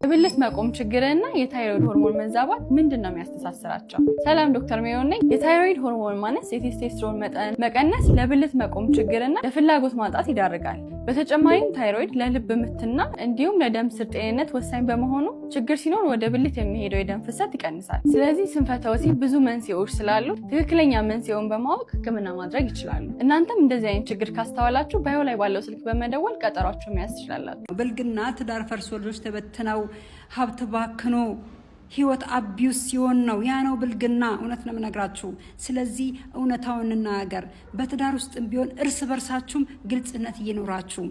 የብልት መቆም ችግርና የታይሮይድ ሆርሞን መዛባት ምንድነው የሚያስተሳስራቸው? ሰላም ዶክተር ሜዮን ነኝ። የታይሮይድ ሆርሞን ማነስ የቴስቴስትሮን መጠን መቀነስ ለብልት መቆም ችግርና ለፍላጎት ማጣት ይዳርጋል። በተጨማሪም ታይሮይድ ለልብ ምትና እንዲሁም ለደም ስር ጤንነት ወሳኝ በመሆኑ ችግር ሲኖር ወደ ብልት የሚሄደው የደም ፍሰት ይቀንሳል። ስለዚህ ስንፈተ ወሲብ ብዙ መንስኤዎች ስላሉት ትክክለኛ መንስኤውን በማወቅ ሕክምና ማድረግ ይችላሉ። እናንተም እንደዚህ አይነት ችግር ካስተዋላችሁ ባዮ ላይ ባለው ስልክ በመደወል ቀጠሯችሁ መያዝ ትችላላችሁ። ብልግና ትዳር ፈርሶ ልጆች ተበትነው ሀብት ባክኖ ህይወት አቢዩስ ሲሆን ነው። ያ ነው ብልግና። እውነት ነው የምነግራችሁ። ስለዚህ እውነታውን እንናገር። በትዳር ውስጥም ቢሆን እርስ በርሳችሁም ግልጽነት እየኖራችሁ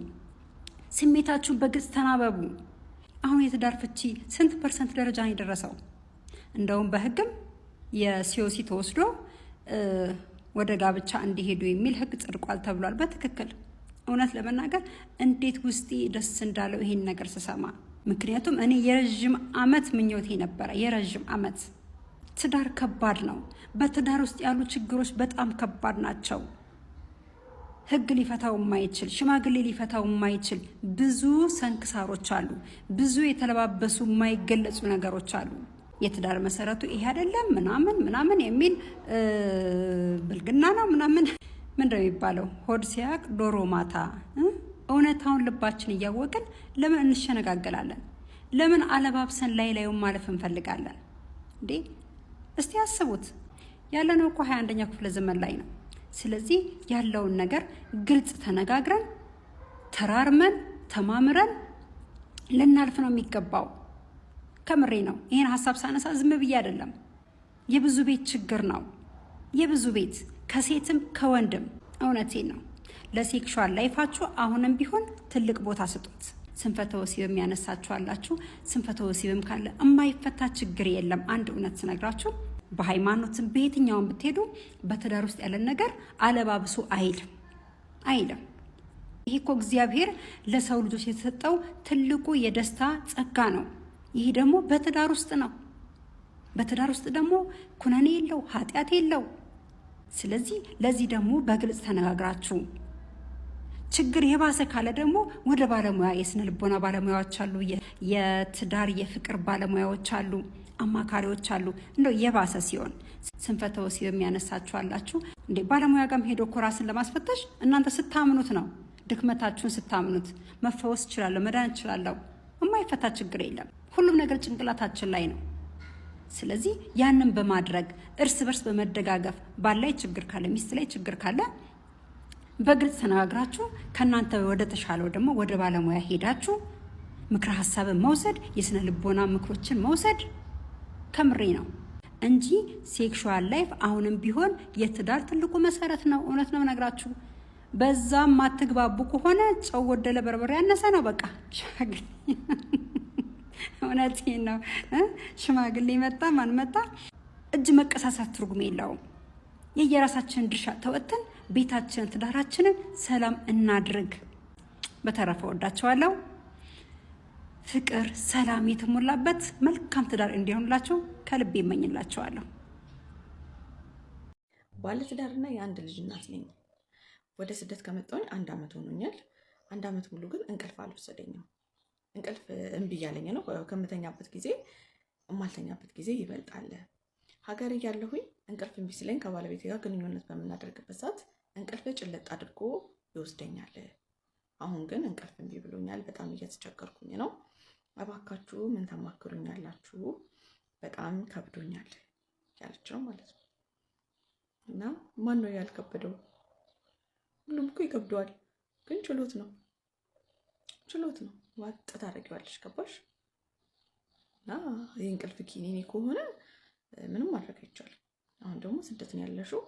ስሜታችሁን በግልጽ ተናበቡ። አሁን የትዳር ፍቺ ስንት ፐርሰንት ደረጃ ነው የደረሰው? እንደውም በህግም የሲኦሲ ተወስዶ ወደ ጋብቻ እንዲሄዱ የሚል ህግ ጸድቋል ተብሏል። በትክክል እውነት ለመናገር እንዴት ውስጤ ደስ እንዳለው ይሄን ነገር ስሰማ። ምክንያቱም እኔ የረጅም አመት ምኞቴ ነበረ። የረጅም አመት ትዳር ከባድ ነው። በትዳር ውስጥ ያሉ ችግሮች በጣም ከባድ ናቸው። ህግ ሊፈታው የማይችል ሽማግሌ ሊፈታው የማይችል ብዙ ሰንክሳሮች አሉ። ብዙ የተለባበሱ የማይገለጹ ነገሮች አሉ። የትዳር መሰረቱ ይሄ አይደለም ምናምን የሚል ብልግና ነው ምናምን ምንድነው የሚባለው? ሆድ ሲያቅ ዶሮ ማታ። እውነታውን ልባችን እያወቅን ለምን እንሸነጋገላለን? ለምን አለባብሰን ላዩን ማለፍ እንፈልጋለን እንዴ? እስቲ አስቡት። ያለነው እኮ 21ኛ ክፍለ ዘመን ላይ ነው። ስለዚህ ያለውን ነገር ግልጽ ተነጋግረን ተራርመን ተማምረን ልናልፍ ነው የሚገባው። ከምሬ ነው። ይሄን ሀሳብ ሳነሳ ዝም ብዬ አይደለም። የብዙ ቤት ችግር ነው። የብዙ ቤት ከሴትም ከወንድም። እውነቴን ነው። ለሴክሹዋል ላይፋችሁ አሁንም ቢሆን ትልቅ ቦታ ስጡት። ስንፈተ ወሲብም ያነሳችሁ አላችሁ። ስንፈተ ወሲብም ካለ የማይፈታ ችግር የለም። አንድ እውነት ስነግራችሁ በሃይማኖትም በየትኛውም ብትሄዱ በትዳር ውስጥ ያለን ነገር አለባብሱ አይልም። ይሄ እኮ እግዚአብሔር ለሰው ልጆች የተሰጠው ትልቁ የደስታ ጸጋ ነው። ይሄ ደግሞ በትዳር ውስጥ ነው። በትዳር ውስጥ ደግሞ ኩነኔ የለው፣ ኃጢአት የለው። ስለዚህ ለዚህ ደግሞ በግልጽ ተነጋግራችሁ ችግር የባሰ ካለ ደግሞ ወደ ባለሙያ የስነ ልቦና ባለሙያዎች አሉ፣ የትዳር የፍቅር ባለሙያዎች አሉ፣ አማካሪዎች አሉ። እንደው የባሰ ሲሆን ስንፈተ ወሲብ የሚያነሳችሁ አላችሁ እንዴ? ባለሙያ ጋርም ሄዶ እኮ ራስን ለማስፈተሽ እናንተ ስታምኑት ነው። ድክመታችሁን ስታምኑት መፈወስ ይችላለሁ፣ መዳን ይችላለሁ። የማይፈታ ችግር የለም። ሁሉም ነገር ጭንቅላታችን ላይ ነው። ስለዚህ ያንን በማድረግ እርስ በርስ በመደጋገፍ ባላይ ችግር ካለ ሚስት ላይ ችግር ካለ በግልጽ ተነጋግራችሁ ከናንተ ወደ ተሻለው ደግሞ ወደ ባለሙያ ሄዳችሁ ምክረ ሀሳብን መውሰድ፣ የስነ ልቦና ምክሮችን መውሰድ ከምሬ ነው እንጂ ሴክሹዋል ላይፍ አሁንም ቢሆን የትዳር ትልቁ መሰረት ነው። እውነት ነው ነግራችሁ። በዛም ማትግባቡ ከሆነ ጨው ወደለ በርበሬ ያነሰ ነው። በቃ እውነቴን ነው። ሽማግሌ መጣ ማን መጣ እጅ መቀሳሳት ትርጉም የለውም። የየራሳችንን ድርሻ ተወጥተን ቤታችንን ትዳራችንን ሰላም እናድርግ። በተረፈ ወዳቸዋለሁ። ፍቅር፣ ሰላም የተሞላበት መልካም ትዳር እንዲሆንላችሁ ከልቤ እመኝላችኋለሁ። ባለ ትዳርና የአንድ ልጅ እናት ነኝ። ወደ ስደት ከመጣሁኝ 1 አመት ሆኖኛል። 1 አመት ሙሉ ግን እንቅልፍ አልወሰደኝም። እንቅልፍ እምቢ እያለኝ ነው። ከምተኛበት ጊዜ የማልተኛበት ጊዜ ይበልጣል። ሀገር እያለሁኝ እንቅልፍ እምቢ ሲለኝ ከባለቤቴ ጋር ግንኙነት በምናደርግበት ሰዓት እንቅልፍ ጭልጥ አድርጎ ይወስደኛል። አሁን ግን እንቅልፍ እምቢ ብሎኛል። በጣም እየተቸገርኩኝ ነው። እባካችሁ ምን ተማክሩኛላችሁ? በጣም ከብዶኛል ያለች ነው ማለት ነው። እና ማን ነው ያልከበደው? ሁሉም እኮ ይከብደዋል። ግን ችሎት ነው ዋጥ ታደርጊዋለሽ። ገባሽ? እና የእንቅልፍ ኪኒኒ ከሆነ ምንም ማድረግ አይቻልም። አሁን ደግሞ ስደት ነው ያለሽው።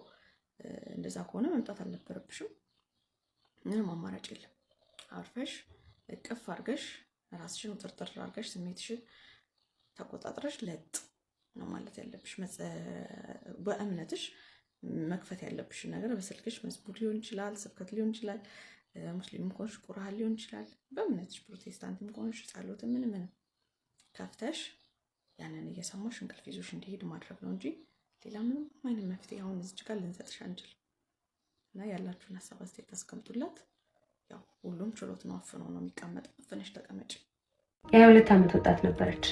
እንደዛ ከሆነ መምጣት አልነበረብሽም። ምንም አማራጭ የለም። አርፈሽ እቅፍ አድርገሽ ራስሽን ጥርጥር አድርገሽ ስሜትሽን ተቆጣጥረሽ ለጥ ነው ማለት ያለብሽ። በእምነትሽ መክፈት ያለብሽ ነገር በስልክሽ መዝሙር ሊሆን ይችላል፣ ስብከት ሊሆን ይችላል፣ ሙስሊም ከሆንሽ ቁርአን ሊሆን ይችላል። በእምነትሽ ፕሮቴስታንትም ከሆንሽ ጸሎት ምንም ከፍተሽ ያንን እየሰማሽ እንቅልፍ ይዞሽ እንዲሄድ ማድረግ ነው እንጂ ሌላ ምንም አይነት መፍትሄ አሁን እዚህ ጋር ልንሰጥሽ አንችልም። እና ያላችሁን ሀሳብ አስተያየት አስቀምጡላት። ያው ሁሉም ችሎት ነው አፍኖ ነው የሚቀመጠው። አፍነሽ ተቀመጪ። የ22 ዓመት ወጣት ነበረች።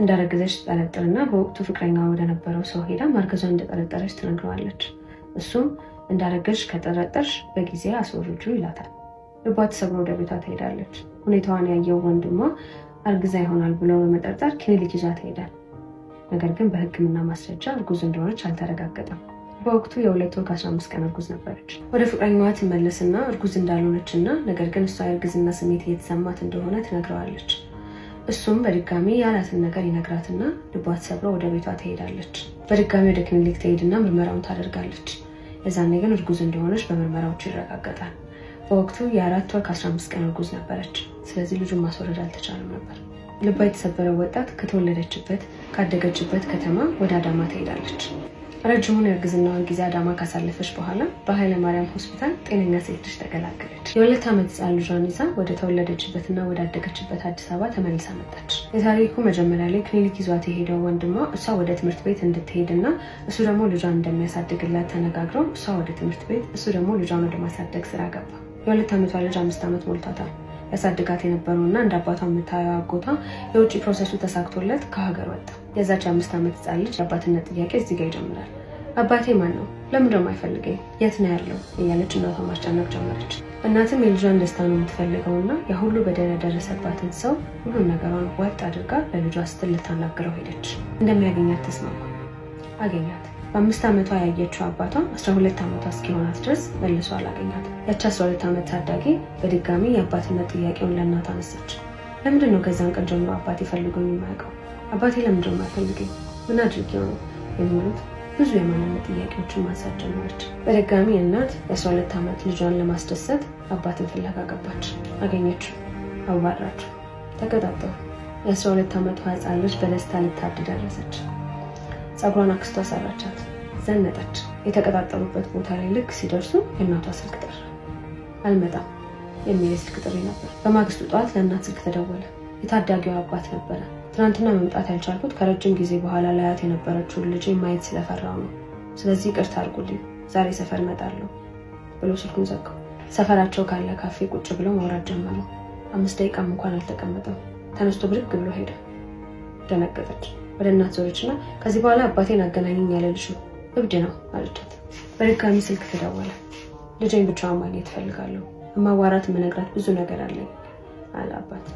እንዳረገዘች ጠረጥርና በወቅቱ ፍቅረኛ ወደ ነበረው ሰው ሄዳ ማርገዟን እንደጠረጠረች ትነግረዋለች። እሱም እንዳረገዝሽ ከጠረጠርሽ በጊዜ አስወርጁ ይላታል። ልቧ ተሰብሮ ወደ ቤቷ ትሄዳለች። ሁኔታዋን ያየው ወንድሟ አርግዛ ይሆናል ብሎ በመጠርጠር ክሊኒክ ይዟት ትሄዳል። ነገር ግን በሕክምና ማስረጃ እርጉዝ እንደሆነች አልተረጋገጠም። በወቅቱ የ2 ወር ከ15 ቀን እርጉዝ ነበረች። ወደ ፍቅረኛዋ ትመለስና እርጉዝ እንዳልሆነችና ነገር ግን እሷ የእርግዝና ስሜት እየተሰማት እንደሆነ ትነግረዋለች። እሱም በድጋሚ ያላትን ነገር ይነግራትና ልቧ ተሰብሮ ወደ ቤቷ ትሄዳለች። በድጋሚ ወደ ክሊኒክ ትሄድና ምርመራውን ታደርጋለች። የዛኔ ግን እርጉዝ እንደሆነች በምርመራዎቹ ይረጋገጣል። በወቅቱ የ4 ወር ከ15 ቀን እርጉዝ ነበረች። ስለዚህ ልጁን ማስወረድ አልተቻለም ነበር። ልቧ የተሰበረው ወጣት ከተወለደችበት ካደገችበት ከተማ ወደ አዳማ ትሄዳለች። ረጅሙን የእርግዝናዋን ጊዜ አዳማ ካሳለፈች በኋላ በኃይለ ማርያም ሆስፒታል ጤነኛ ሴት ልጅ ተገላገለች። የ2 ዓመት ህፃን ልጇን ይዛ ወደ ተወለደችበትና ወዳደገችበት አዲስ አበባ ተመልሳ መጣች። የታሪኩ መጀመሪያ ላይ ክሊኒክ ይዟት የሄደው ወንድሟ እሷ ወደ ትምህርት ቤት እንድትሄድና እሱ ደግሞ ልጇን እንደሚያሳድግላት ተነጋግረው እሷ ወደ ትምህርት ቤት እሱ ደግሞ ልጇን ወደ ማሳደግ ስራ ገባ። የ2 ዓመቷ ልጅ 5 ዓመት ሞልቷታል። ያሳድጋት የነበረውና እንደ አባቷ የምታየው አጎቷ የውጭ ፕሮሰሱ ተሳክቶለት ከሀገር ወጣ። የዛች 5 ዓመት ህፃን ልጅ የአባትነት ጥያቄ እዚህ ጋር ይጀምራል። አባቴ ማን ነው? ለምን ደግሞ አይፈልገኝ? የት ነው ያለው? እያለች እናቷን ማስጨነቅ ጀመረች። እናትም የልጇን ደስታ ነው የምትፈልገውና የሁሉ በደል የደረሰባትን ሰው ሁሉን ነገሯን ዋጥ አድርጋ ለልጇ ስትል ልታናግረው ሄደች። እንደሚያገኛት ተስማማ። አገኛት። በ5 ዓመቷ ያየችው አባቷ 12 ዓመቷ እስኪሆናት ድረስ መልሶ አላገኛት። ያቺ 12 ዓመት ታዳጊ በድጋሚ የአባትነት ጥያቄውን ለእናቷ አነሳች። ለምንድን ነው ከዛን ቀን ጀምሮ አባቴ ፈልጎኝ የማያውቀው? አባቴ ለምንድን ነው አይፈልገኝ? ምን አድርጌው ነው? የሚሉት ብዙ የማንነት ጥያቄዎችን ማንሳት ጀመረች። በድጋሚ እናት የ12 ዓመት ልጇን ለማስደሰት አባትን ፍለጋ ገባች። አገኘችው። አዋራች። ተቀጣጠሩ። የ12 ዓመቷ ህፃን ልጅ በደስታ ልታድ ደረሰች። ጸጉሯን አክስቷ ሰራቻት። ዘነጠች። የተቀጣጠሩበት ቦታ ላይ ልክ ሲደርሱ የእናቷ ስልክ ጠራ። አልመጣም የሚል ስልክ ጥሪ ነበር። በማግስቱ ጠዋት ለእናት ስልክ ተደወለ። የታዳጊዋ አባት ነበረ። ትናንትና መምጣት ያልቻልኩት ከረጅም ጊዜ በኋላ ላያት የነበረችውን ልጅ ማየት ስለፈራው ነው። ስለዚህ ይቅርታ አድርጉልኝ፣ ዛሬ ሰፈር እመጣለሁ ብሎ ስልኩን ዘጋው። ሰፈራቸው ካለ ካፌ ቁጭ ብለው ማውራት ጀመሩ። 5 ደቂቃም እንኳን አልተቀመጠም። ተነስቶ ብድግ ብሎ ሄደ። ደነገጠች። ወደ እናት ዞረችና ከዚህ በኋላ አባቴን አገናኘኝ ያለልሽ እብድ ነው አለቻት። በድጋሚ ስልክ ተደወለ። ልጄን ብቻዋን ማግኘት እፈልጋለሁ፣ እማዋራት የምነግራት ብዙ ነገር አለኝ አለ አባት።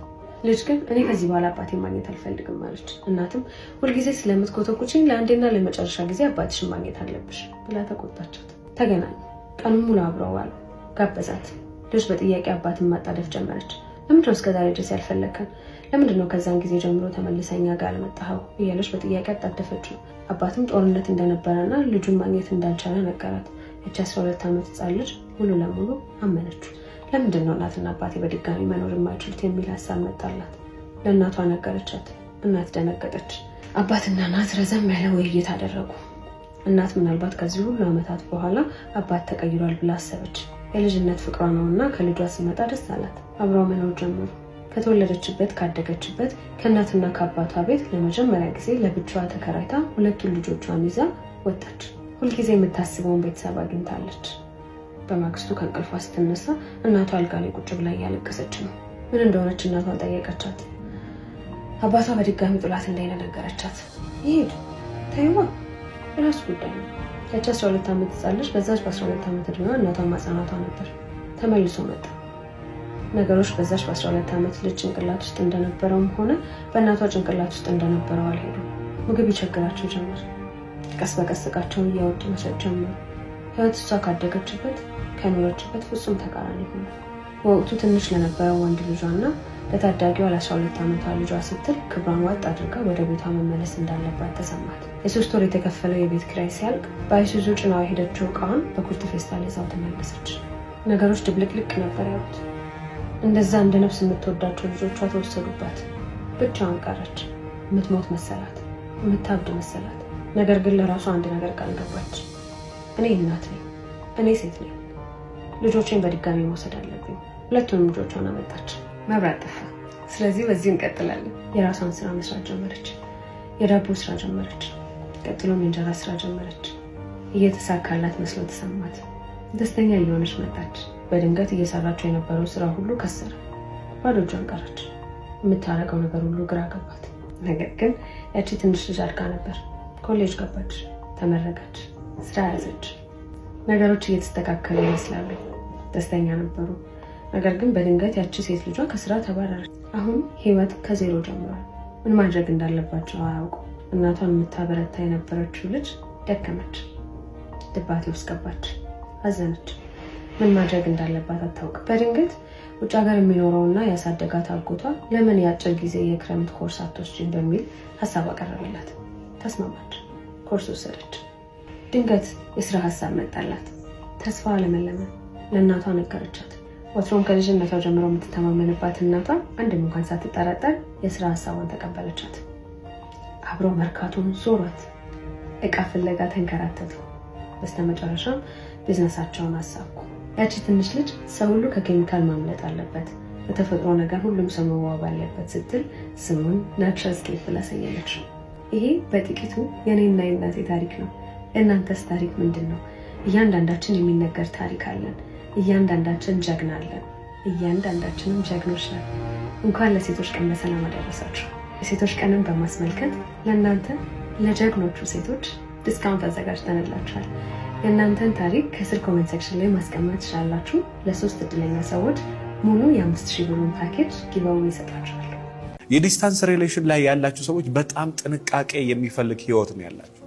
ልጅ ግን እኔ ከዚህ በኋላ አባቴን ማግኘት አልፈልግም አለች። እናትም ሁልጊዜ ስለምትኮተኩችኝ ለአንዴና ለመጨረሻ ጊዜ አባትሽን ማግኘት አለብሽ ብላ ተቆጣቻት። ተገናኙ። ቀኑን ሙሉ አብረው ዋሉ። ጋበዛት። ልጅ በጥያቄ አባትን ማጣደፍ ጀመረች። ለምንድነው እስከዛሬ ድረስ ያልፈለግከን? ለምንድነው ከዛን ጊዜ ጀምሮ ተመልሰኛ ጋር አልመጣኸው? እያለች በጥያቄ አጣደፈችው። አባትም ጦርነት እንደነበረና ልጁን ማግኘት እንዳልቻለ ነገራት። ያቺ 12 ዓመት ህፃን ልጅ ሙሉ ለሙሉ አመነችው። ለምንድነው እናትና አባቴ በድጋሚ መኖር የማይችሉት የሚል ሀሳብ መጣላት። ለእናቷ ነገረቻት። እናት ደነገጠች። አባትና እናት ረዘም ያለ ውይይት አደረጉ። እናት ምናልባት ከዚህ ሁሉ ዓመታት በኋላ አባት ተቀይሯል ብላ አሰበች። የልጅነት ፍቅሯ ነውና ከልጇ ሲመጣ ደስ አላት። አብረው መኖር ጀመሩ። ከተወለደችበት ካደገችበት ከእናትና ከአባቷ ቤት ለመጀመሪያ ጊዜ ለብቻዋ ተከራይታ 2 ልጆቿን ይዛ ወጣች። ሁልጊዜ የምታስበውን ቤተሰብ አግኝታለች። በማግስቱ ከእንቅልፏ ስትነሳ እናቷ አልጋ ላይ ቁጭ ብላ እያለቀሰች ነው። ምን እንደሆነች እናቷን ጠየቀቻት። አባቷ በድጋሚ ጥላት እንዳይነ ነገረቻት። ይሄድ ተይዋ፣ የራሱ ጉዳይ ነው። ያቺ 12 ዓመት ህፃን ልጅ በዛች በ12 ዓመት እድሜዋ እናቷን ማጽናናቷ ነበር። ተመልሶ መጣ። ነገሮች በዛች በ12 ዓመት ልጅ ጭንቅላት ውስጥ እንደነበረውም ሆነ በእናቷ ጭንቅላት ውስጥ እንደነበረው አልሄዱም። ምግብ ይቸግራቸው ጀመር። ቀስ በቀስ እቃቸውን እያወጡ መሸጥ ጀመሩ። ህይወት እሷ ካደገችበት ከኖረችበት ፍጹም ተቃራኒ ሆነ። በወቅቱ ትንሽ ለነበረው ወንድ ልጇና ለታዳጊዋ ለ12 ዓመቷ ልጇ ስትል ክብሯን ዋጥ አድርጋ ወደ ቤቷ መመለስ እንዳለባት ተሰማት። የ3 ወር የተከፈለው የቤት ኪራይ ሲያልቅ በአይሱዙ ጭናዋ የሄደችው እቃዋን በኩርት ፌስታል ይዛው ተመለሰች። ነገሮች ድብልቅልቅ ነበር ያሉት። እንደዛ እንደ ነፍስ የምትወዳቸው ልጆቿ ተወሰዱባት። ብቻዋን ቀረች። የምትሞት መሰላት፣ የምታብድ መሰላት። ነገር ግን ለራሷ አንድ ነገር ቃል ገባች። እኔ እናት ነኝ፣ እኔ ሴት ነኝ፣ ልጆቼን በድጋሚ መውሰድ አለብኝ። 2ቱንም ልጆቿን አመጣች። መብራት ጠፋ። ስለዚህ በዚህ እንቀጥላለን። የራሷን ስራ መስራት ጀመረች። የዳቦ ስራ ጀመረች። ቀጥሎም የእንጀራ ስራ ጀመረች። እየተሳካላት መስሎ ተሰማት። ደስተኛ እየሆነች መጣች። በድንገት እየሰራቸው የነበረው ስራ ሁሉ ከሰረ። ባዶ እጇን ቀረች። የምታረገው ነገር ሁሉ ግራ ገባት። ነገር ግን ያቺ ትንሽ ልጅ አድጋ ነበር። ኮሌጅ ገባች፣ ተመረቀች፣ ስራ ያዘች። ነገሮች እየተስተካከሉ ይመስላሉ። ደስተኛ ነበሩ። ነገር ግን በድንገት ያቺ ሴት ልጇ ከስራ ተባረረች። አሁን ህይወት ከዜሮ ጀምሯል። ምን ማድረግ እንዳለባቸው አያውቁ። እናቷን የምታበረታ የነበረችው ልጅ ደከመች፣ ድባቴ ውስጥ ገባች፣ አዘነች። ምን ማድረግ እንዳለባት አታውቅ። በድንገት ውጭ ሀገር የሚኖረውና ያሳደጋት አጎቷ ለምን የአጭር ጊዜ የክረምት ኮርስ አትወስጂም በሚል ሀሳብ አቀረበላት። ተስማማች። ኮርስ ወሰደች። ድንገት የስራ ሀሳብ መጣላት። ተስፋ አለመለመ። ለእናቷ ነገረቻት። ወትሮም ከልጅነቷ ጀምሮ የምትተማመንባት እናቷ አንድም እንኳን ሳትጠራጠር የስራ ሀሳቧን ተቀበለቻት። አብሮ መርካቶን ዞሯት፣ እቃ ፍለጋ ተንከራተቱ። በስተመጨረሻም ቢዝነሳቸውን አሳኩ። ያቺ ትንሽ ልጅ ሰው ሁሉ ከኬሚካል ማምለጥ አለበት፣ በተፈጥሮ ነገር ሁሉም ሰው መዋብ አለበት ስትል ስሙን ናቹራልስኬፕ ብላ ሰየመች። ይሄ በጥቂቱ የኔና የእናቴ ታሪክ ነው። እናንተስ ታሪክ ምንድን ነው? እያንዳንዳችን የሚነገር ታሪክ አለን። እያንዳንዳችን ጀግና አለን። እያንዳንዳችንም ጀግኖች ነን። እንኳን ለሴቶች ቀን በሰላም አደረሳችሁ። የሴቶች ቀንን በማስመልከት ለእናንተ ለጀግኖቹ ሴቶች ዲስካውንት አዘጋጅተንላችኋል። የእናንተን ታሪክ ከስር ኮሜንት ሴክሽን ላይ ማስቀመጥ ትችላላችሁ። ለ3 እድለኛ ሰዎች ሙሉ የ5000 ብሩን ፓኬጅ ጊቫዌይ ይሰጣችኋል። የዲስታንስ ሪሌሽን ላይ ያላችሁ ሰዎች በጣም ጥንቃቄ የሚፈልግ ህይወት ነው ያላችሁ፣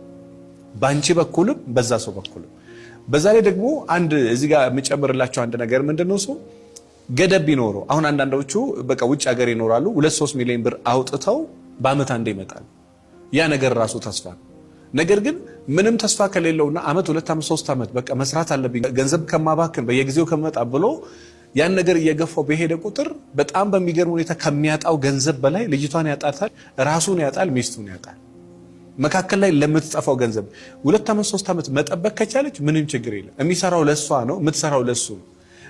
ባንቺ በኩልም በዛ ሰው በኩልም። በዛ ላይ ደግሞ አንድ እዚህ ጋር የምጨምርላችሁ አንድ ነገር ምንድነው፣ ሰው ገደብ ቢኖረው። አሁን አንዳንዶቹ በቃ ውጭ ሀገር ይኖራሉ፣ 2-3 ሚሊዮን ብር አውጥተው በአመት አንዴ ይመጣል። ያ ነገር ራሱ ተስፋ ነው። ነገር ግን ምንም ተስፋ ከሌለውና አመት 2 አመት 3 አመት በቃ መስራት አለብኝ ገንዘብ ከማባክን በየጊዜው ከመጣ ብሎ ያን ነገር እየገፋው በሄደ ቁጥር በጣም በሚገርም ሁኔታ ከሚያጣው ገንዘብ በላይ ልጅቷን ያጣታል፣ ራሱን ያጣል፣ ሚስቱን ያጣል። መካከል ላይ ለምትጠፋው ገንዘብ 2 አመት 3 አመት መጠበቅ ከቻለች ምንም ችግር የለም። የሚሰራው ለሷ ነው፣ የምትሰራው ለሱ ነው።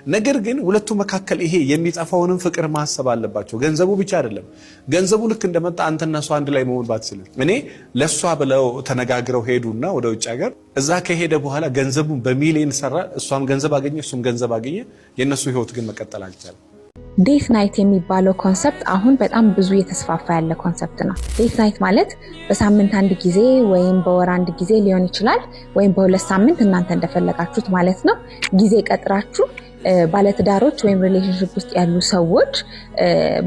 ነገር ግን ሁለቱ መካከል ይሄ የሚጠፋውንም ፍቅር ማሰብ አለባቸው። ገንዘቡ ብቻ አይደለም። ገንዘቡ ልክ እንደመጣ አንተና እሷ አንድ ላይ መሆን ባትችል፣ እኔ ለሷ ብለው ተነጋግረው ሄዱና ወደ ውጭ ሀገር፣ እዛ ከሄደ በኋላ ገንዘቡን በሚሊዮን ሰራ፣ እሷም ገንዘብ አገኘ፣ እሱም ገንዘብ አገኘ። የነሱ ህይወት ግን መቀጠል አልቻለም። ዴት ናይት የሚባለው ኮንሰፕት አሁን በጣም ብዙ እየተስፋፋ ያለ ኮንሰፕት ነው። ዴት ናይት ማለት በሳምንት አንድ ጊዜ ወይም በወር አንድ ጊዜ ሊሆን ይችላል፣ ወይም በ2 ሳምንት እናንተ እንደፈለጋችሁት ማለት ነው። ጊዜ ቀጥራችሁ ባለትዳሮች ወይም ሪሌሽንሺፕ ውስጥ ያሉ ሰዎች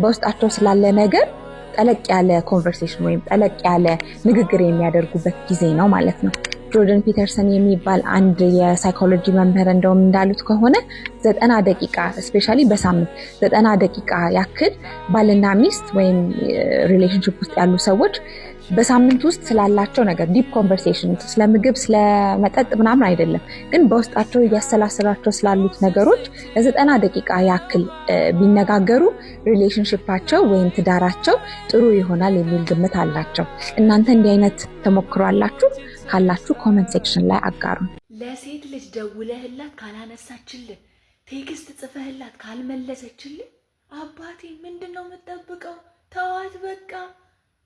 በውስጣቸው ስላለ ነገር ጠለቅ ያለ ኮንቨርሴሽን ወይም ጠለቅ ያለ ንግግር የሚያደርጉበት ጊዜ ነው ማለት ነው። ጆርዳን ፒተርሰን የሚባል አንድ የሳይኮሎጂ መምህር እንደውም እንዳሉት ከሆነ 90 ደቂቃ ስፔሻሊ በሳምንት 90 ደቂቃ ያክል ባልና ሚስት ወይም ሪሌሽንሺፕ ውስጥ ያሉ ሰዎች በሳምንት ውስጥ ስላላቸው ነገር ዲፕ ኮንቨርሴሽን፣ ስለ ምግብ፣ ስለ መጠጥ ምናምን አይደለም፣ ግን በውስጣቸው እያሰላሰላቸው ስላሉት ነገሮች ለ90 ደቂቃ ያክል ቢነጋገሩ ሪሌሽንሺፓቸው ወይም ትዳራቸው ጥሩ ይሆናል የሚል ግምት አላቸው። እናንተ እንዲህ አይነት ተሞክሮ አላችሁ? ካላችሁ ኮሜንት ሴክሽን ላይ አጋሩ። ለሴት ልጅ ደውለህላት ካላነሳችልህ፣ ቴክስት ጽፈህላት ካልመለሰችልህ፣ አባቴ ምንድነው የምጠብቀው? ተዋት በቃ።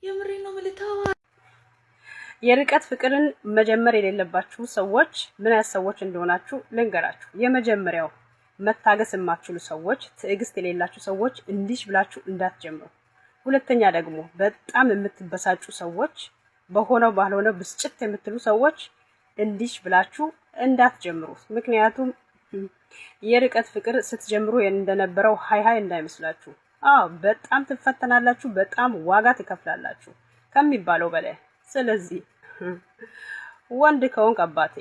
የምሬ ነው ምልታዋ። የርቀት ፍቅርን መጀመር የሌለባችሁ ሰዎች ምን አይነት ሰዎች እንደሆናችሁ ልንገራችሁ። የመጀመሪያው መታገስ የማትችሉ ሰዎች፣ ትዕግስት የሌላችሁ ሰዎች እንዲህ ብላችሁ እንዳትጀምሩ። ሁለተኛ ደግሞ በጣም የምትበሳጩ ሰዎች፣ በሆነው ባልሆነው ብስጭት የምትሉ ሰዎች እንዲህ ብላችሁ እንዳትጀምሩት። ምክንያቱም የርቀት ፍቅር ስትጀምሩ እንደነበረው ሃይ እንዳይመስላችሁ። በጣም ትፈተናላችሁ፣ በጣም ዋጋ ትከፍላላችሁ ከሚባለው በላይ። ስለዚህ ወንድ ከሆንክ አባቴ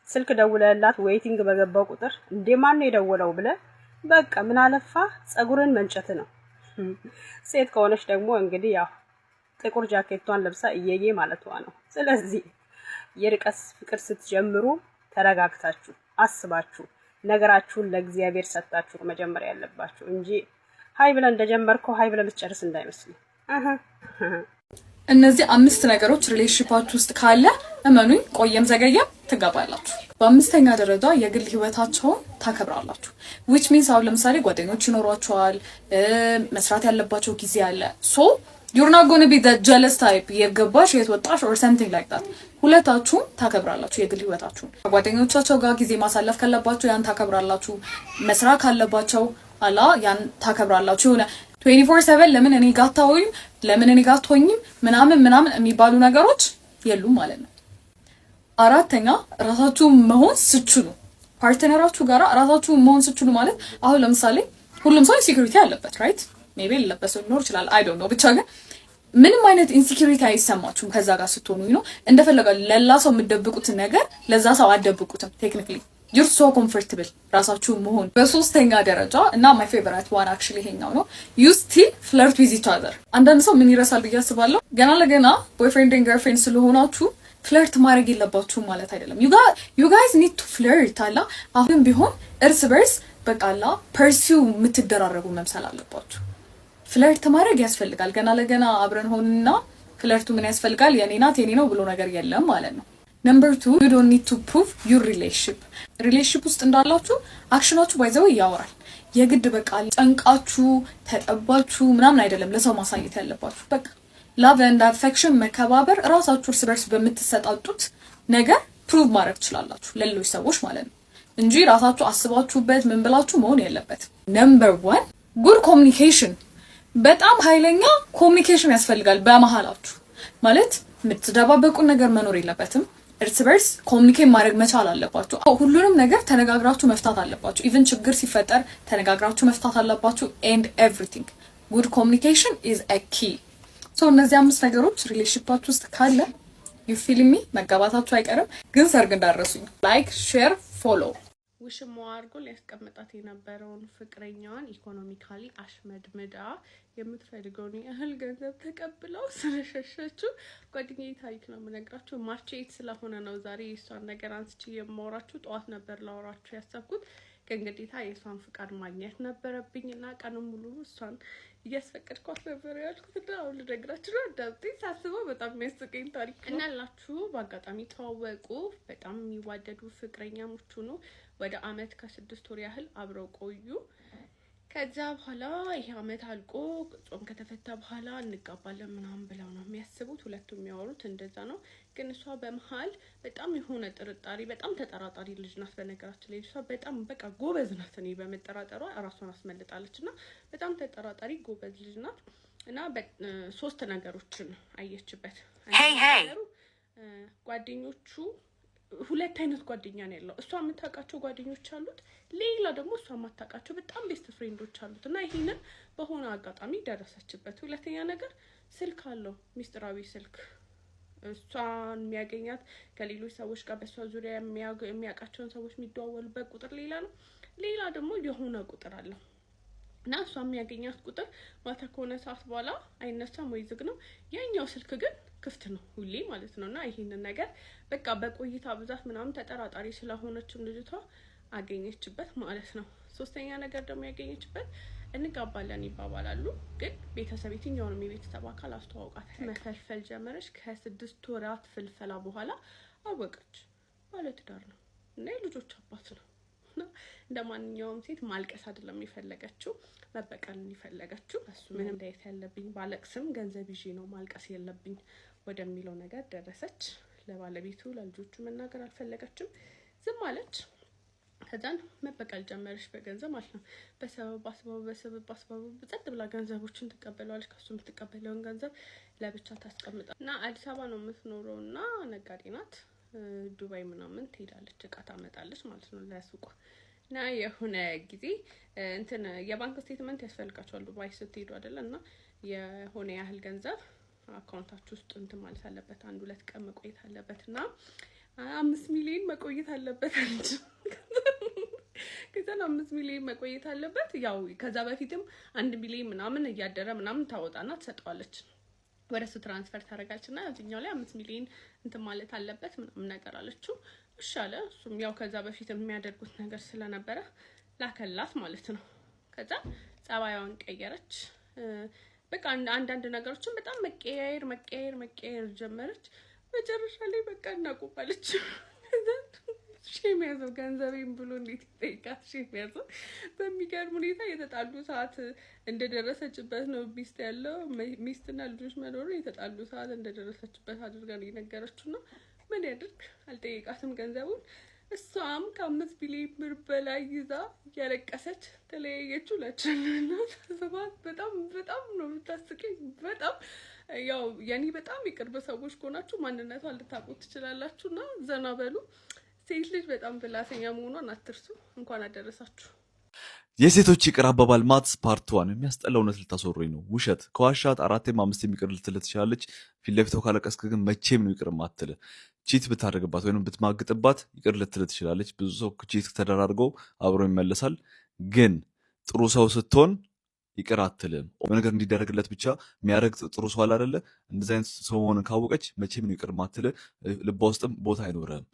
ስልክ ደውለህላት ዌይቲንግ በገባው ቁጥር እንዴ ማን ነው የደወለው ብለህ በቃ ምን አለፋ ጸጉርን መንጨት ነው። ሴት ከሆነች ደግሞ እንግዲህ ያው ጥቁር ጃኬቷን ለብሳ እየየ ማለቷ ነው። ስለዚህ የርቀት ፍቅር ስትጀምሩ ተረጋግታችሁ አስባችሁ ነገራችሁን ለእግዚአብሔር ሰጣችሁ መጀመሪያ ያለባችሁ እንጂ ሃይ ብለ እንደጀመርከው ሃይ ብለ ልትጨርስ እንዳይመስል። እነዚህ 5 ነገሮች ሪሌሽንሺፓችሁ ውስጥ ካለ እመኑኝ ቆየም ዘገየም ትጋባላችሁ። በአምስተኛ ደረጃ የግል ህይወታቸውን ታከብራላችሁ። which means አሁን ለምሳሌ ጓደኞች ይኖሯቸዋል፣ መስራት ያለባቸው ጊዜ አለ። so you're not going to be the jealous type የገባሽ የተወጣሽ or something like that። ሁለታችሁም ታከብራላችሁ የግል ህይወታችሁን። ጓደኞቻቸው ጋር ጊዜ ማሳለፍ ካለባችሁ ያን ታከብራላችሁ። መስራት ካለባቸው አላ ያን ታከብራላችሁ። የሆነ 24/7 ለምን እኔ ጋር ታውኝ ለምን እኔ ጋር ትሆኝም ምናምን የሚባሉ ነገሮች የሉም ማለት ነው። አራተኛ ራሳችሁ መሆን ስችሉ ፓርትነራችሁ ጋራ ራሳችሁ መሆን ስችሉ ማለት አሁን ለምሳሌ ሁሉም ሰው ኢንሴኩሪቲ አለበት ራይት ሜቢ ለበሰው ሊኖር ይችላል አይ ዶንት ኖ ብቻ ግን ምንም አይነት ኢንሴኩሪቲ አይሰማችሁም ከዛ ጋር ስትሆኑ ነው እንደፈለጋል ለላ ሰው የምትደብቁት ነገር ለዛ ሰው አትደብቁትም ቴክኒካሊ you're so comfortable ራሳችሁ መሆን። በሶስተኛ ደረጃ እና my favorite one actually ይሄኛው ነው you still flirt with each other። አንዳንድ ሰው ምን ይረሳል ብዬ አስባለሁ ገና ለገና boyfriend and girlfriend ስለሆናችሁ ፍለርት ማድረግ የለባችሁ ማለት አይደለም። you guys need to flirt አላ አሁን ቢሆን እርስ በርስ በቃላ ፐርሲው የምትደራረጉ መምሰል አለባችሁ። ፍለርት ማድረግ ያስፈልጋል። ገና ለገና አብረን ሆንና ፍለርቱ ምን ያስፈልጋል የኔ ናት የኔ ነው ብሎ ነገር የለም ማለት ነው። Number 2 you don't need to prove your relationship ውስጥ እንዳላችሁ አክሽናችሁ ባይዘው ያወራል። የግድ በቃ ጨንቃችሁ ተጠባችሁ ምናምን አይደለም ለሰው ማሳየት ያለባችሁ። በቃ love and affection መከባበር ራሳችሁ እርስ በርስ በምትሰጣጡት ነገር ፕሩቭ ማድረግ ትችላላችሁ ለሌሎች ሰዎች ማለት ነው እንጂ ራሳችሁ አስባችሁበት ምን ብላችሁ መሆን የለበትም። Number 1 good communication በጣም ኃይለኛ ኮሚኒኬሽን ያስፈልጋል በመሃላችሁ ማለት የምትደባበቁ ነገር መኖር የለበትም። እርስ በርስ ኮሚኒኬት ማድረግ መቻል አለባችሁ። ሁሉንም ነገር ተነጋግራችሁ መፍታት አለባችሁ። ኢቭን ችግር ሲፈጠር ተነጋግራችሁ መፍታት አለባችሁ and everything good communication is a key so እነዚህ 5 ነገሮች ሪሌሽንሺፓችሁ ውስጥ ካለ you feel me መጋባታችሁ አይቀርም ግን ሰርግ እንዳረሱኝ ላይክ ሼር ፎሎ ውሽማዋ አድርጎ ሊያስቀምጣት የነበረውን ፍቅረኛዋን ኢኮኖሚካሊ አሽመድምዳ የምትፈልገውን ያህል ገንዘብ ተቀብለው ስለሸሸችው ጓደኛዬ ታሪክ ነው የምነግራችሁ። ማርች 8 ስለሆነ ነው ዛሬ የሷን ነገር አንስቼ የማወራችሁ። ጠዋት ነበር ላወራችሁ ያሰብኩት ግን ግዴታ የሷን ፍቃድ ማግኘት ነበረብኝና ቀኑን ሙሉ እሷን እያስፈቀድኳት ነበር ያልኩት እና አሁን ልነግራችሁ ነው። አዳምጤ ሳስበው በጣም የሚያስቀኝ ታሪክ ነው። እናላችሁ በአጋጣሚ ተዋወቁ። በጣም የሚዋደዱ ፍቅረኛሞች ነው። ወደ አመት ከ6 ወር ያህል አብረው ቆዩ። ከዛ በኋላ ይሄ አመት አልቆ ጾም ከተፈታ በኋላ እንጋባለን ምናምን ብለው ነው የሚያስቡት። ሁለቱም የሚያወሩት እንደዛ ነው። ግን እሷ በመሃል በጣም የሆነ ጥርጣሬ በጣም ተጠራጣሪ ልጅ ናት። በነገራችን ላይ እሷ በጣም በቃ ጎበዝ ናት። እኔ በመጠራጠሯ ራሷን አስመልጣለችና በጣም ተጠራጣሪ ጎበዝ ልጅ ናት እና 3 ነገሮችን አየችበት። ጓደኞቹ 2 አይነት ጓደኛ ነው ያለው። እሷ የምታውቃቸው ጓደኞች አሉት፣ ሌላ ደግሞ እሷ የማታውቃቸው በጣም ቤስት ፍሬንዶች አሉት እና ይሄንን በሆነ አጋጣሚ ደረሰችበት። ሁለተኛ ነገር ስልክ አለው፣ ሚስጥራዊ ስልክ። እሷን የሚያገኛት ከሌሎች ሰዎች ጋር በእሷ ዙሪያ የሚያውቃቸውን ሰዎች የሚደዋወሉበት ቁጥር ሌላ ነው፣ ሌላ ደግሞ የሆነ ቁጥር አለው እና እሷ የሚያገኛት ቁጥር ማታ ከሆነ ሰዓት በኋላ አይነሳም ወይ ዝግ ነው። ያኛው ስልክ ግን ክፍት ነው ሁሌ ማለት ነውና ይሄንን ነገር በቃ በቆይታ ብዛት ምናምን ተጠራጣሪ ስለሆነችም ልጅቷ አገኘችበት ማለት ነው። ሶስተኛ ነገር ደግሞ ያገኘችበት እንጋባለን ይባባላሉ፣ ግን ቤተሰብ የትኛውንም የቤተሰብ አካል አስተዋውቃት መፈልፈል ጀመረች። ከ6 ወራት ፍልፈላ በኋላ አወቀች ባለትዳር ነው እና የልጆች አባት ነው። እንደማንኛውም ሴት ማልቀስ አይደለም የፈለገችው መበቀልን የፈለገችው። እሱ ምንም ዳይት ያለብኝ ባለቅስም ገንዘብ ይዤ ነው ማልቀስ የለብኝ ወደሚለው ነገር ደረሰች። ለባለቤቱ ለልጆቹ መናገር አልፈለገችም፣ ዝም አለች። ከዛን መበቀል ጀመረች በገንዘብ ማለት ነው። በሰበብ አስባብ ጸጥ ብላ ገንዘቦችን ትቀበላለች። ከሱ የምትቀበለውን ገንዘብ ለብቻ ታስቀምጣ እና አዲስ አበባ ነው የምትኖረው እና ነጋዴ ናት። ዱባይ ምናምን ትሄዳለች፣ እቃ ታመጣለች ማለት ነው ለሱቋ። እና የሆነ ጊዜ እንትን የባንክ ስቴትመንት ያስፈልጋቸዋል ዱባይ ስትሄዱ አይደለ? እና የሆነ ያህል ገንዘብ አካውንታችሁ ውስጥ እንትን ማለት አለበት፣ 1-2 ቀን መቆየት አለበት እና 5 ሚሊዮን መቆየት አለበት አለች። ከዛ 5 ሚሊዮን መቆየት አለበት። ያው ከዛ በፊትም 1 ሚሊዮን ምናምን እያደረ ምናምን ታወጣና ትሰጠዋለች፣ ወደ እሱ ትራንስፈር ታደርጋለችና እዚህኛው ላይ 5 ሚሊዮን እንትን ማለት አለበት ምናምን ነገር አለችው። እሺ አለ እሱም። ያው ከዛ በፊት የሚያደርጉት ነገር ስለነበረ ላከላት ማለት ነው። ከዛ ጸባዩን ቀየረች። በቃ አንዳንድ ነገሮችን በጣም መቀያየር ጀመረች። መጨረሻ ላይ በቃ እናቆባለች። ሼም ያዘው ገንዘቤን ብሎ እንዴት ይጠይቃት? ሼም ያዘው። በሚገርም ሁኔታ የተጣሉ ሰዓት እንደደረሰችበት ነው ሚስት ያለው ሚስትና ልጆች መኖሩ የተጣሉ ሰዓት እንደደረሰችበት አድርጋ ነው የነገረችው። ነው ምን ያድርግ አልጠየቃትም ገንዘቡን። እሷም ከ5 ቢሊዮን ብር በላይ ይዛ እያለቀሰች ተለያየችው ለችልና ሰባት በጣም ነው የምታስቀኝ። በጣም ያው የኔ በጣም የቅርብ ሰዎች ከሆናችሁ ማንነቷን ልታውቁት ትችላላችሁና ዘና በሉ። ሴት ልጅ በጣም ብላተኛ መሆኗን አትርሱ። እንኳን አደረሳችሁ። የሴቶች ይቅር አባባል ማትስ ፓርት 1 የሚያስጠላው እውነት ልታስወሩኝ ነው። ውሸት ከዋሻት 4 5 ይቅር ልትልህ ትችላለች። ፊት ለፊት ካለቀስክ ግን መቼም ነው ይቅር ማትልህ። ቺት ብታደርግባት ወይም ብትማግጥባት ይቅር ልትልህ ትችላለች። ብዙ ሰው ቺት ተደራርጎ አብሮ ይመለሳል። ግን ጥሩ ሰው ስትሆን ይቅር አትልም። ነገር እንዲደረግለት ብቻ የሚያደርግ ጥሩ ሰው አለ አይደለ? እንደዚህ አይነት ሰው መሆንን ካወቀች መቼም ነው ይቅር ማትልህ። ልቧ ውስጥም ቦታ አይኖርህም።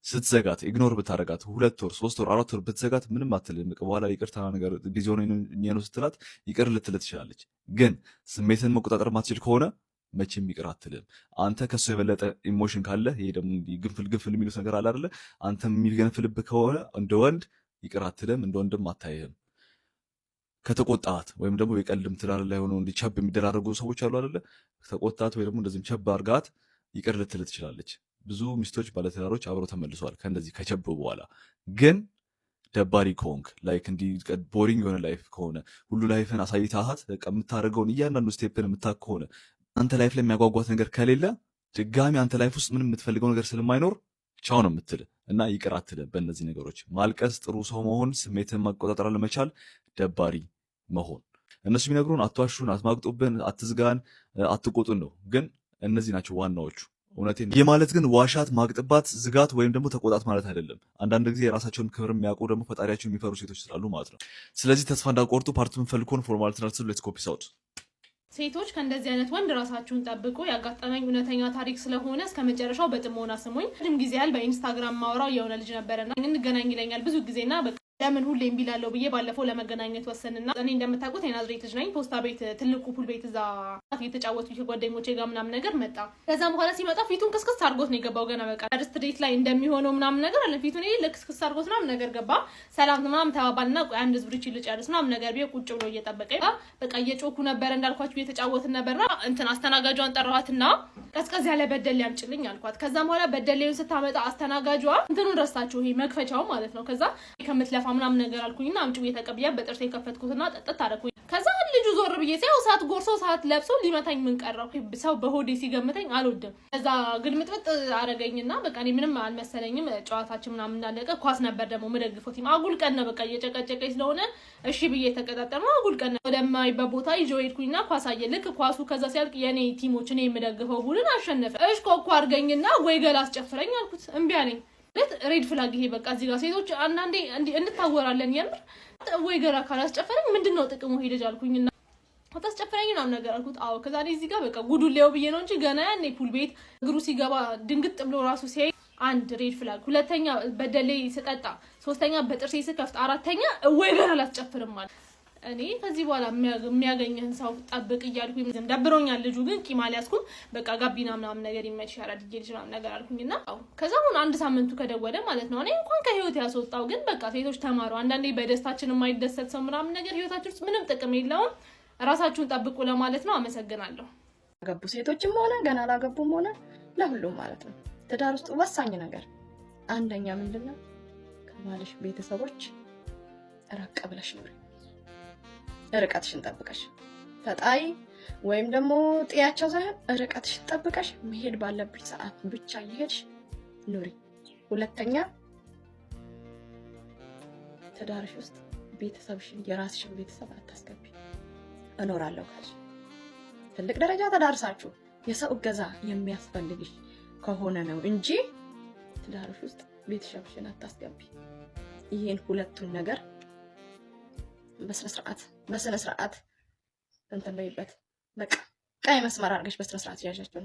ስትዘጋት ኢግኖር ብታረጋት 2 ወር 3 ወር 4 ወር ብትዘጋት ምንም አትልም። በኋላ ይቅርታ ነገር ጊዜው ነው ስትላት ይቅር ልትልህ ትችላለች። ግን ስሜትን መቆጣጠር ማትችል ከሆነ መቼም ይቅር አትልም። አንተ ከሱ የበለጠ ኢሞሽን ካለ ይሄ ደግሞ ግንፍል የሚሉት ነገር አለ አይደለ? አንተ የሚገንፍልብህ ከሆነ እንደ ወንድ ይቅር አትልም፣ እንደ ወንድም አታይህም። ከተቆጣት ወይም ደግሞ የቀልድም ትዳር ላይ ሆነው እንዲቸብ የሚደራረጉ ሰዎች አሉ አይደለ? ከተቆጣት ወይ ደግሞ እንደዚህም ቸብ አርጋት ይቅር ልትልህ ትችላለች። ብዙ ሚስቶች ባለትዳሮች አብረው ተመልሰዋል ከእንደዚህ ከቸብ በኋላ። ግን ደባሪ ከሆንክ ላይክ እንዲህ ቦሪንግ የሆነ ላይፍ ከሆነ ሁሉ ላይፍን አሳይታሃት በቃ የምታደርገውን እያንዳንዱ ስቴፕን የምታውቅ ከሆነ አንተ ላይፍ ላይ የሚያጓጓት ነገር ከሌለ ድጋሚ አንተ ላይፍ ውስጥ ምንም የምትፈልገው ነገር ስለማይኖር ቻው ነው የምትልህ እና ይቅር አትልህ። በእነዚህ ነገሮች ማልቀስ፣ ጥሩ ሰው መሆን፣ ስሜትን መቆጣጠር ለመቻል ደባሪ መሆን። እነሱ የሚነግሩን አትዋሹን፣ አትማግጡብን፣ አትዝጋን፣ አትቆጡን ነው። ግን እነዚህ ናቸው ዋናዎቹ። እውነቴን ይህ ማለት ግን ዋሻት፣ ማግጥባት፣ ዝጋት ወይም ደግሞ ተቆጣት ማለት አይደለም። አንዳንድ ጊዜ የራሳቸውን ክብር የሚያውቁ ደግሞ ፈጣሪያቸውን የሚፈሩ ሴቶች ስላሉ ማለት ነው። ስለዚህ ተስፋ እንዳቆርጡ ፓርቱ የምንፈልገውን ፎርማሊቲ ናርስ ሌትስ ኮፒ ሳውት። ሴቶች ከእንደዚህ አይነት ወንድ ራሳችሁን ጠብቁ። ያጋጠመኝ እውነተኛ ታሪክ ስለሆነ እስከ መጨረሻው በጥሞና ስሙኝ። ምንም ጊዜ ያህል በኢንስታግራም ማውራው የሆነ ልጅ ነበረና እንገናኝ ይለኛል ብዙ ጊዜና ለምን ሁሌ እምቢላለሁ ብዬ ባለፈው ለመገናኘት ወሰንና እኔ እንደምታውቁት የናዝሬት ልጅ ነኝ። ፖስታ ቤት ትልቁ ፑል ቤት እዛ እየተጫወቱ ከጓደኞቼ ጋር ምናምን ነገር መጣ። ከዛም በኋላ ሲመጣ ፊቱን ክስክስ አድርጎት ነው የገባው። ገና በቃ ፈርስት ዴት ላይ እንደሚሆነው ምናምን ነገር አለ። ፊቱን ለክስክስ አድርጎት ምናምን ነገር ገባ። ሰላም ምናምን ተባባልና አንድ ዝብሪች ልጨርስ ምናምን ነገር ቢሆን ቁጭ ብሎ እየጠበቀኝ በቃ እየጮኩ ነበር እንዳልኳችሁ እየተጫወትን ነበርና እንትን አስተናጋጇን ጠራኋትና ቀዝቀዝ ያለ በደሌ ያምጭልኝ አልኳት። ከዛም በኋላ በደሌውን ስታመጣ አስተናጋጇ እንትኑን ረስታችሁ ይሄ መክፈቻው ማለት ነው። ከዛ ከምትለፋ ምናምን ነገር አልኩኝና አምጪው የተቀበያ በጥርሴ ከፈትኩትና ጠጥት አደረኩኝ። ከዛ ልጁ ዞር ብዬ ሳይው ሰዓት ጎርሶ ሰዓት ለብሶ ሊመታኝ ምን ቀረው? ሰው በሆዴ ሲገምተኝ አልወድም። ከዛ ግልምጥምጥ አረገኝና በቃ እኔ ምንም አልመሰለኝም። ጨዋታችን ምናምን እንዳለቀ ኳስ ነበር ደግሞ መደግፎት ቲም አጉል ቀን ነው በቃ እየጨቀጨቀኝ ስለሆነ እሺ ብዬ ተቀጣጠርኩ። አጉል ቀን ወደማይበት ቦታ ይዤው ሄድኩኝና ኳስ አየ። ልክ ኳሱ ከዛ ሲያልቅ የኔ ቲሞች እኔ የምደግፈው ቡድን አሸነፈ። እሽ ኮኮ አርገኝና ወይ ገላ አስጨፍረኝ አልኩት። እምቢ አለኝ። ሬድ ፍላግ ይሄ በቃ እዚህ ጋር ሴቶች አንዳንዴ እንታወራለን። የምር ወይ ገራ ካላስጨፈረኝ ምንድነው ጥቅሙ? ሄደጅ አልኩኝና አታስጨፈረኝ ነው ነገር አልኩት። አዎ ከዛ እዚህ ጋር በቃ ጉዱሌው ብዬ ነው እንጂ ገና ያኔ ፑል ቤት እግሩ ሲገባ ድንግጥ ብሎ ራሱ ሲያይ አንድ ሬድ ፍላግ፣ ሁለተኛ በደሌ ስጠጣ፣ ሶስተኛ በጥርሴ ስከፍት፣ አራተኛ ወይ ገራ አላስጨፍርም ማለት እኔ ከዚህ በኋላ የሚያገኝህን ሰው ጠብቅ እያልኩኝ ደብሮኛል። ልጁ ግን ቂም አልያዝኩም። በቃ ጋቢና ምናምን ነገር ይመችሻል አድርጌ ልጅ ምናምን ነገር አልኩኝና ከዛ አሁን አንድ ሳምንቱ ከደወለ ማለት ነው እኔ እንኳን ከህይወት ያስወጣው። ግን በቃ ሴቶች ተማሩ። አንዳንዴ በደስታችን የማይደሰት ሰው ምናምን ነገር ህይወታችን ውስጥ ምንም ጥቅም የለውም። ራሳችሁን ጠብቁ ለማለት ነው። አመሰግናለሁ። ያገቡ ሴቶችም ሆነ ገና አላገቡም ሆነ ለሁሉም ማለት ነው ትዳር ውስጥ ወሳኝ ነገር አንደኛ ምንድነው? ከባልሽ ቤተሰቦች ራቅ ብለሽ ኑሪ። ርቀትሽን ጠብቀሽ ፈጣሪ ወይም ደግሞ ጥያቸው ሳይሆን ርቀትሽን ጠብቀሽ መሄድ ባለብሽ ሰዓት ብቻ እየሄድሽ ኑሪ። ሁለተኛ ትዳርሽ ውስጥ ቤተሰብሽን የራስሽን ቤተሰብ አታስገቢ። እኖራለሁ ካልሽ ትልቅ ደረጃ ተዳርሳችሁ የሰው እገዛ የሚያስፈልግሽ ከሆነ ነው እንጂ ትዳርሽ ውስጥ ቤተሰብሽን አታስገቢ። ይሄን ሁለቱን ነገር በስነ ስርዓት እንትን በይበት። በቃ ቀይ መስመር አድርገሽ በስነ ስርዓት ያዣቸው።